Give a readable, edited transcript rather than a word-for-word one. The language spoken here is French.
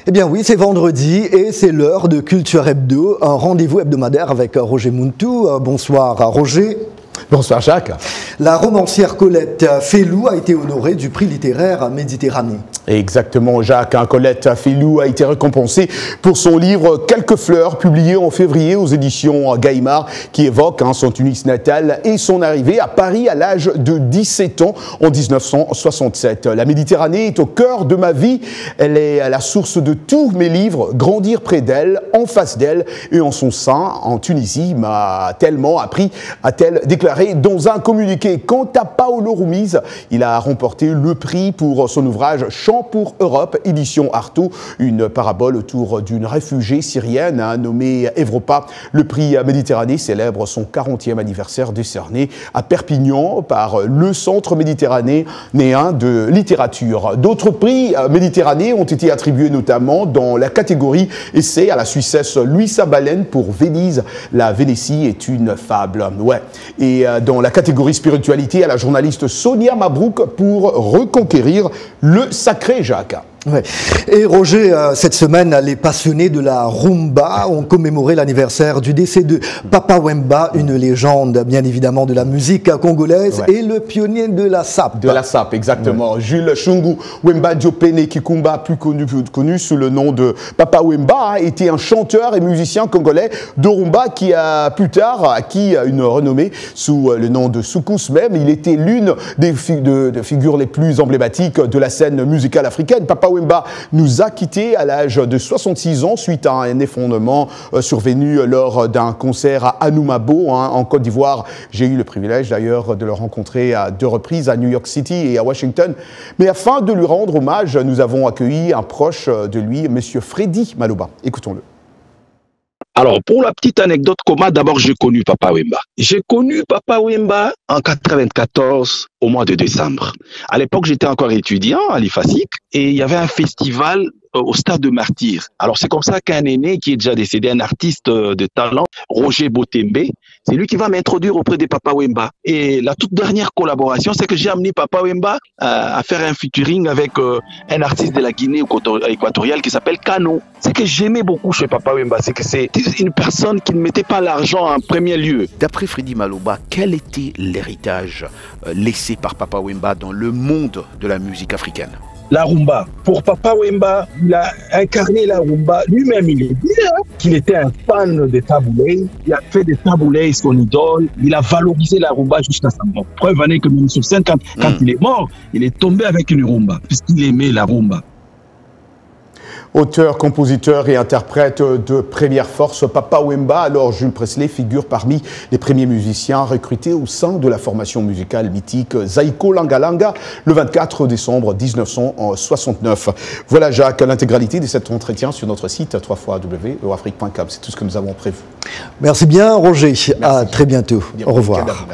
Eh bien oui, c'est vendredi et c'est l'heure de Culture Hebdo, un rendez-vous hebdomadaire avec Roger Mountou. Bonsoir Roger. Bonsoir Jacques. La romancière Colette Fellou a été honorée du prix littéraire Méditerranée. Exactement Jacques, Colette Fellou a été récompensée pour son livre Quelques fleurs, publié en février aux éditions Gallimard, qui évoque son Tunis natal et son arrivée à Paris à l'âge de 17 ans en 1967. La Méditerranée est au cœur de ma vie, elle est à la source de tous mes livres. Grandir près d'elle, en face d'elle et en son sein, en Tunisie, m'a tellement appris, a-t-elle déclaré dans un communiqué. Quant à Paolo Rumiz, il a remporté le prix pour son ouvrage Chant pour Europe, édition Artaud, une parabole autour d'une réfugiée syrienne nommée Evropa. Le prix Méditerranée célèbre son 40e anniversaire décerné à Perpignan par le Centre méditerranéen de littérature. D'autres prix Méditerranée ont été attribués notamment dans la catégorie essai à la Suissesse Luisa Balen pour Venise. La Vénétie est une fable. Ouais. Et dans la catégorie spiritualité à la journaliste Sonia Mabrouk pour reconquérir le sacré Jacques. Ouais. Et Roger, cette semaine, les passionnés de la rumba ont commémoré l'anniversaire du décès de Papa Wemba, une légende bien évidemment de la musique congolaise et le pionnier de la SAP. De la SAP, exactement. Ouais. Jules Chungu Wemba Diopene Kikumba, plus connu sous le nom de Papa Wemba, était un chanteur et musicien congolais de rumba qui a plus tard acquis une renommée sous le nom de Soukous même. Il était l'une des figures les plus emblématiques de la scène musicale africaine. Papa Wemba nous a quittés à l'âge de 66 ans suite à un effondrement survenu lors d'un concert à Anoumabo en Côte d'Ivoire. J'ai eu le privilège d'ailleurs de le rencontrer à 2 reprises à New York City et à Washington. Mais afin de lui rendre hommage, nous avons accueilli un proche de lui, M. Freddy Maloba. Écoutons-le. Alors, pour la petite anecdote, comment d'abord j'ai connu Papa Wemba? J'ai connu Papa Wemba en 94 au mois de décembre. À l'époque, j'étais encore étudiant à l'IFASIC et il y avait un festival au Stade de Martyrs. Alors, c'est comme ça qu'un aîné qui est déjà décédé, un artiste de talent, Roger Botembe, c'est lui qui va m'introduire auprès de Papa Wemba. Et la toute dernière collaboration, c'est que j'ai amené Papa Wemba à faire un featuring avec un artiste de la Guinée équatoriale qui s'appelle Kano. Ce que j'aimais beaucoup chez Papa Wemba, c'est que c'est une personne qui ne mettait pas l'argent en premier lieu. D'après Freddy Maloba, quel était l'héritage laissé par Papa Wemba dans le monde de la musique africaine? La rumba. Pour Papa Wemba, il a incarné la rumba. Lui-même, il est dit qu'il était un fan des taboulés. Il a fait des taboulés son idole. Il a valorisé la rumba jusqu'à sa mort. Preuve en est que même sur scène, quand il est mort, il est tombé avec une rumba, puisqu'il aimait la rumba. Auteur, compositeur et interprète de première force, Papa Wemba, alors Jules Presley, figure parmi les premiers musiciens recrutés au sein de la formation musicale mythique Zaiko Langa Langa le 24 décembre 1969. Voilà Jacques, l'intégralité de cet entretien sur notre site www.eurafrique.com. C'est tout ce que nous avons prévu. Merci bien Roger, à très bientôt. Bien, au revoir.